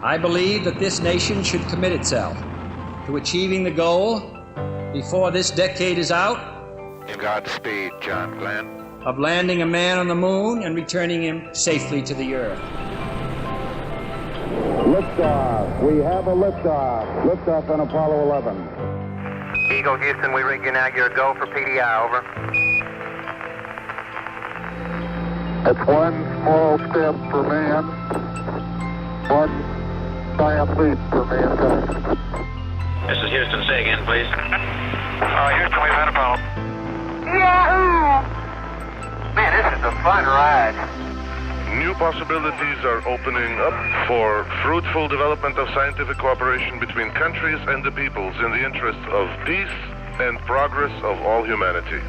I believe that this nation should commit itself to achieving the goal before this decade is out Godspeed, John Glenn. of landing a man on the moon and returning him safely to the Earth. Liftoff. We have a liftoff. Liftoff on Apollo 11. Eagle Houston, we rig you now. You're a go for PDI, over. It's one small step for man, one giant leap for mankind. This is Houston. Say again, please. Houston, we've had a Apollo. Yahoo! Man, this is a fun ride. New possibilities are opening up for fruitful development of scientific cooperation between countries and the peoples in the interest of peace and progress of all humanity.